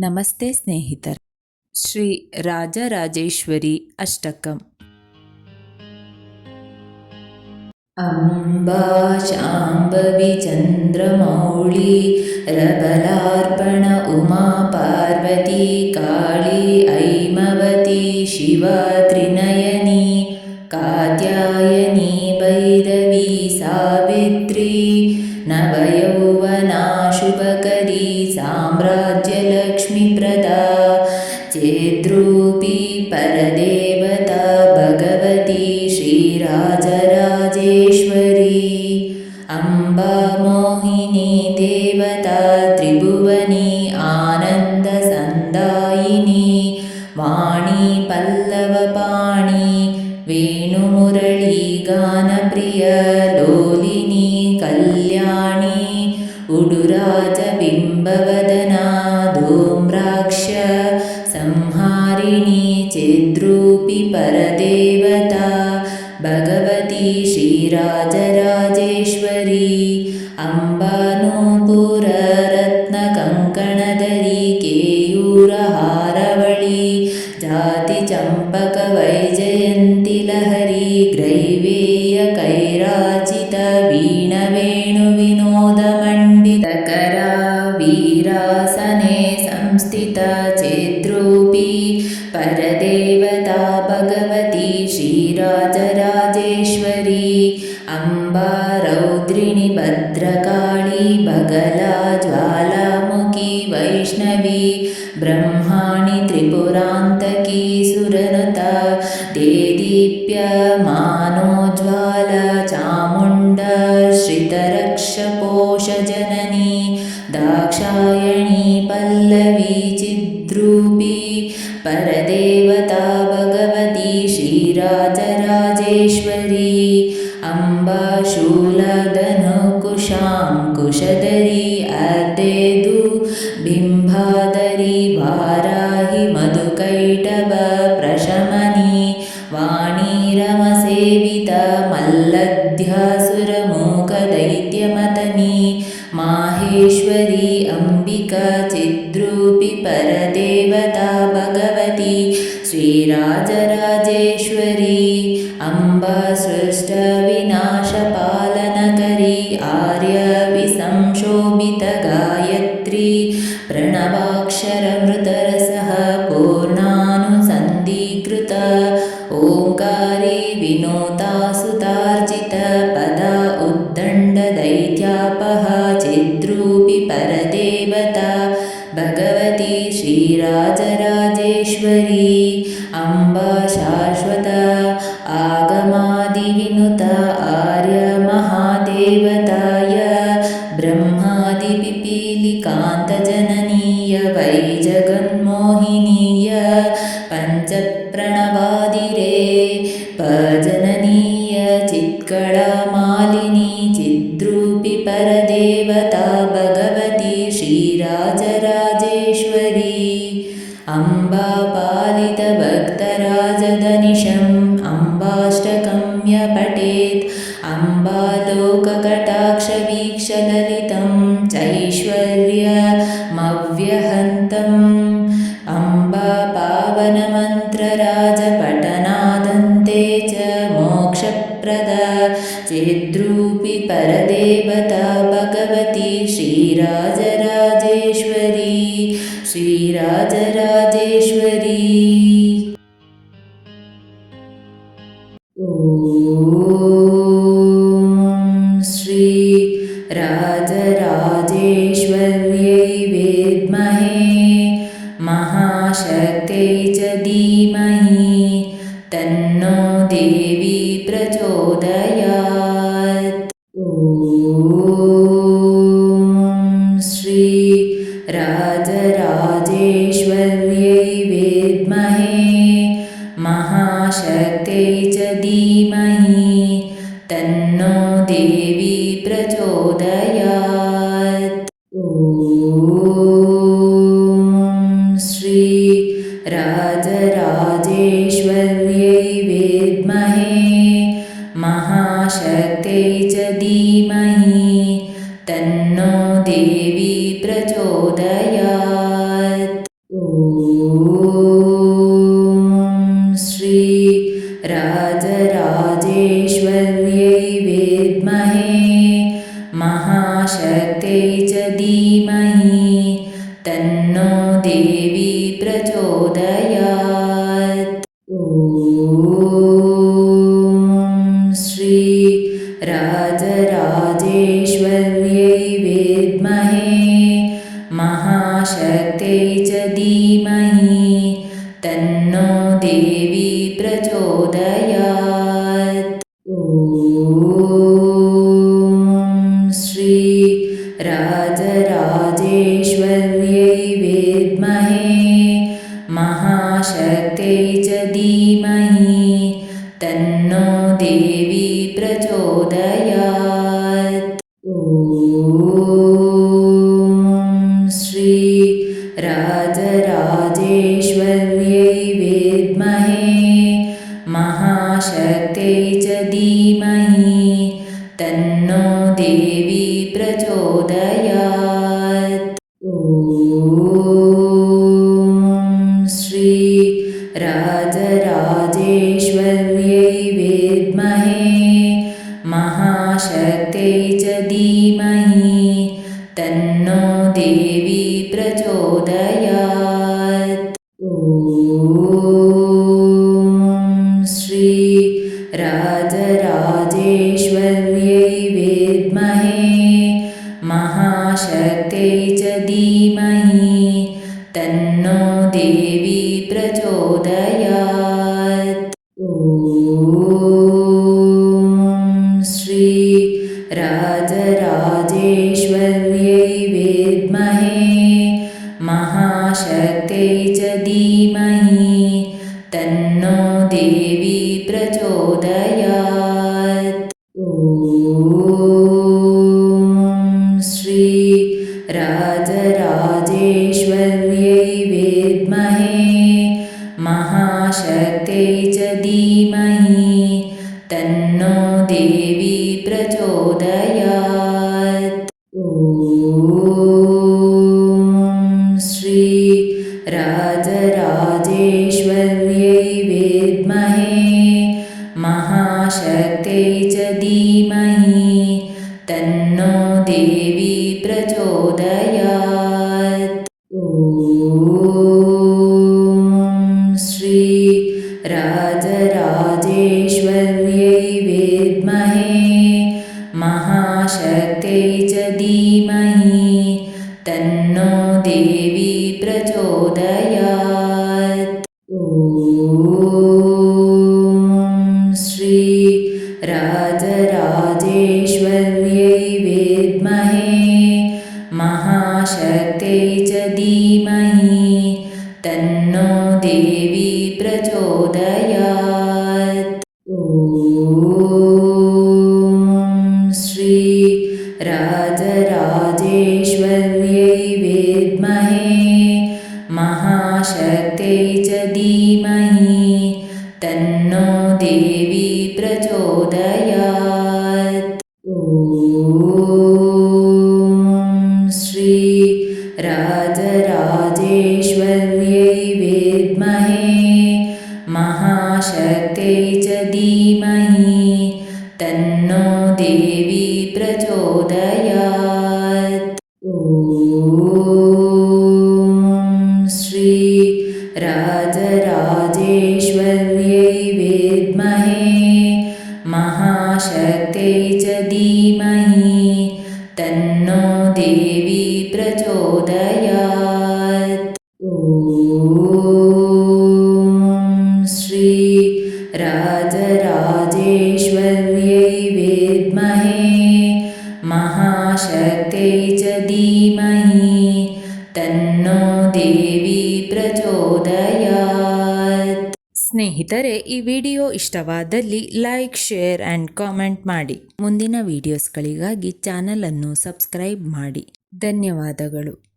ನಮಸ್ತೆ ಸ್ನೇಹಿತರೆ. ಶ್ರೀ ರಾಜರಾಜೇಶ್ವರಿ ಅಷ್ಟಕಂ. ಅಂಬಾ ಶಾಂಭವಿ ಚಂದ್ರಮೌಳಿ ರಬಲಾರ್ಪಣ ಉಮಾ ಪಾರ್ವತಿ ಕಾಳಿ ಐಮವತಿ ಶಿವ ತ್ರಿನಯನಿ ಕಾತ್ಯಾಯನಿ ಭೈರವಿ ಸಾವಿತ್ರಿ ನವಯೌವನಾ ಶುಭಕರಿ ಸಾಮ್ರಾಜ್ಯಲಕ್ಷ್ಮೀಪ್ರದಾ ಚೇದ್ರೂಪಿ ಪರದೇವತಾ ಭಗವತಿ ಶ್ರೀರಾಜರಾಜೇಶ್ವರಿ ಅಂಬಾ ಮೋಹಿನಿ ದೇವತಾ ತ್ರಿಭುವನಿ ಆನಂದ ಸಂದಾಯಿನಿ ವಾಣಿ ಪಲ್ಲವಪಾಣಿ ವೇಣುಮುರಳಿ ಗಾನಪ್ರಿಯ ಲೋಲಿನಿ ಕಲ್ಯಾಣಿ ಉಡುರಾಜಬಿಂಬವದನಾ ಧೂಮ್ರಾಕ್ಷ ಸಂಹಾರಿಣಿ ಚೇದ್ರೂಪಿ ಪರದೇವತಾ ಭಗವತಿ ಶ್ರೀರಾಜರಾಜೇಶ್ವರಿ ಅಂಬಾ ನೂಪುರ ರತ್ನ ಕಂಕಣಧರಿ ಕೇಯೂರ ಹಾರವಳಿ ಜಾತಿ ಚಂಪಕ ವೈಜಯಂತಿ ಲಹರಿ ಗ್ರೈವೇಯ ಕೈರಾಚಿತ ವೀಣವೇಣು ವಿನೋದ ಮಂಡಿತಕರ ವೀರಾಸನೆ ಸಂಸ್ಥಿತ ಚೇದ್ರೂಪಿ ಪರದೇವತಾ ಭಗವತಿ ಶ್ರೀರಾಜರಾಜೇಶ್ವರಿ ಅಂಬಾ ರೌದ್ರಿಣಿ ಭದ್ರಕಾಳಿ ಬಗಲಾ ಜ್ವಾಲಾಮುಖಿ ವೈಷ್ಣವಿ ಬ್ರಹ್ಮಾಣಿ ತ್ರಿಪುರಾಂತಕಿ ಸುರನುತ ದೇದೀಪ್ಯಮಾನೋಜ್ವಾಲ ಚಾಮುಂಡ ಶ್ರಿತರಕ್ಷಪೋಷಜನನಿ ದಾಕ್ಷಾಯಣಿ ಪಲ್ಲವಿ ಚಿದ್ರೂಪಿ ಪರದೇವತಾ ಭಗವತಿ ಶ್ರೀರಾಜರಾಜೇಶ್ವರಿ ಅಂಬಾ ಶೂಲಧನುಕುಶಾಂಕುಶಧರಿ ಅರ್ಧೇದು ಬಿಂಬಾಧರಿ ವಾರಾಹಿ ಮಧುಕೈಟಭ ಪ್ರಶಮನಿ ವಾಣಿ ರಮಸೇವಿತ ಮಲ್ಲಧ್ಯಾಸುರಮೂಕ ದೈತ್ಯಮತನಿ ಮಾಹೇಶ್ವರಿ ಅಂಬಿಕಾ ಚಿದ್ರೂಪಿ ಪರದೇವತಾ ಭಗವತಿ ಶ್ರೀರಾಜರಾಜೇಶ್ವರಿ ಅಂಬಾ ಸೃಷ್ಟ ವಿನಾಶ ಪಾಲನಕರಿ ಆರ್ಯ ವಿಸಂಶೋಭಿತ ಗಾಯತ್ರಿ ಪ್ರಣವಾಕ್ಷರ ಮೃತರಸಃ ಪೂರ್ಣಾನುಸಂಧೀಕೃತ ಓಂಕಾರಿ ವಿನೋತಾಸುತಾರ್ಚಿತ ಪದ ಉದ್ದಂಡ ದೈತ್ಯಾಪಹ ಚಿದ್ರೂಪಿ ಪರದೇವತಾ ಭಗವತಿ ಶ್ರೀರಾಜರಾಜೇಶ್ವರಿ ಅಂಬಾ ಶಾಶ್ವತ ಆಗಮಾದಿವಿನುತ ಆರ್ಯ ಮಹಾದೇವತಾಯ ಬ್ರಹ್ಮಾದಿ ಪಿಪೀಲಿಕಾಂತ ಜನನೀಯ ವೈ ಜಗನ್ಮೋಹಿನೀಯ ಪಂಚಪ್ರಣವಾದಿರೇ ಪಜನನೀಯ ಚಿತ್ಕಳ ಮಾಲಿನಿ ಚಿದ್ರೂಪಿ ಪರದೇವತಾ ಭಗವತಿ ಶ್ರೀರಾಜರಾಜೇಶ್ವರಿ ಅಂಬಾ ಪಾಲಿತ ಭಕ್ತರಾಜದನಿಶಂ ಅಂಬಾಷ್ಟಕಂಯ ಪಠೇತ್ ಅಂಬಾ ಲೋಕಕಟಾಕ್ಷ ವೀಕ್ಷಲಲಿತಂ ಚೈಶ್ವರ್ಯಮವ್ಯಹಂತಂ ಅಂಬಾ ಪಾವನ ಮಂತ್ರರಾಜ ಪಠನಾದಂತೆ ಚ ಮೋಕ್ಷಪ್ರದ ಚೇದ್ರೂಪಿ ಪರದೇವತಾ ಭಗವತಿ ಶ್ರೀರಾಜರಾಜೇಶ್ವರಿ ಶ್ರೀರಾಜರಾಜೇಶ್ವರಿ. ಓಂ ಶ್ರೀ ರಾಜರಾಜೇಶ್ವರ್ಯೈ ವಿದ್ಮಹೇ ಮಹಾಶಕ್ತ್ಯೈ ಚ ಧೀಮಹಿ ತನ್ನೋ ದೇವಿ ಪ್ರಚೋದಯಾತ್. ಓಂ ಶ್ರೀ ರಾಜರಾಜೇಶ್ವರ್ಯೈ ವಿದ್ಮಹೇ ಮಹಾಶಕ್ತ್ಯೈ ಚ ಧೀಮಹಿ ತನ್ನೋ ದೇವಿ ಪ್ರಚೋದಯಾತ್. ಓಂ ಶ್ರೀ ರಾಜರಾಜೇಶ್ವರ್ಯೈ ವಿದ್ಮಹೇ ಮಹಾಶಕ್ತ್ಯೈ ಚ ಧೀಮಹಿ ತನ್ನೋ ದೇವಿ ಪ್ರಚೋದಯಾತ್. विद्महे महाशक्त्यै च धीमहि तन्नो देवी प्रचोदयात्। ॐ श्री राजराजेश्वर्यै विद्महे महाशक्त्यै च धीमहि तन्नो देवी प्रचोदयात्। ॐ श्री राजराजेश्वर्यै विद्महे महाशक्त्यै च धीमहि तन्नो देवी प्रचोदयात्। ॐ श्री राजराजेश्वर्यै विद्महे महाशक्त्यै च धीमहि तन्नो देवी प्रचोदयात्। ॐ श्री राजराजेश्वर्यै विद्महे महाशक्त्यै च धीमहि तन्नो देवी प्रचोदयात्। ॐ श्री राजराजेश्वर्यै विद्महे महाशक्त्यै च धीमहि तन्नो देवी प्रचोदयात्। ॐ श्री राजराजेश्वर्यै विद्महे महाशक्त्यै च धीमहि तन्नो देवी प्रचोदयात्। ॐ श्री राजराजेश्वर्यै विद्महे महाशक्त्यै च धीमहि तन्नो देवी प्रचोदयात्। ॐ श्री राजराजेश्वर्यै विद्महे महाशक्त्यै च धीमहि तन्नो देवी प्रचोदयात्। ॐ श्री राजराजेश्वर्यै विद्महे महाशक्त्यै च धीमहि तन्नो देवी प्रचोदयात्। ॐ श्री राजराजेश्वर्यै विद्महे महाशक्त्यै च धीमहि तन्नो देवी प्रचोदयात्। ॐ श्री राजराजेश्वर्यै विद्महे महाशक्त्यै च धीमहि तन्नो देवी प्रचोदयात्। ॐ श्री राजराजेश्वर्यै विद्महे महाशक्त्यै च धीमहि तन्नो देवी प्रचोदयात्। ॐ श्री राजराजेश्वर्यै विद्महे महाशक्त्यै च धीमहि तन्नो देवी प्रचोदयात्। ॐ श्री राजराजेश्वर्यै विद्महे महाशक्त्यै च धीमहि तन्नो देवी प्रचोदयात्। ಸ್ನೇಹಿತರೆ, ಈ ವಿಡಿಯೋ ಇಷ್ಟವಾದಲ್ಲಿ ಲೈಕ್, ಶೇರ್ ಆ್ಯಂಡ್ ಕಾಮೆಂಟ್ ಮಾಡಿ. ಮುಂದಿನ ವಿಡಿಯೋಸ್ಗಳಿಗಾಗಿ ಚಾನಲನ್ನು ಸಬ್ಸ್ಕ್ರೈಬ್ ಮಾಡಿ. ಧನ್ಯವಾದಗಳು.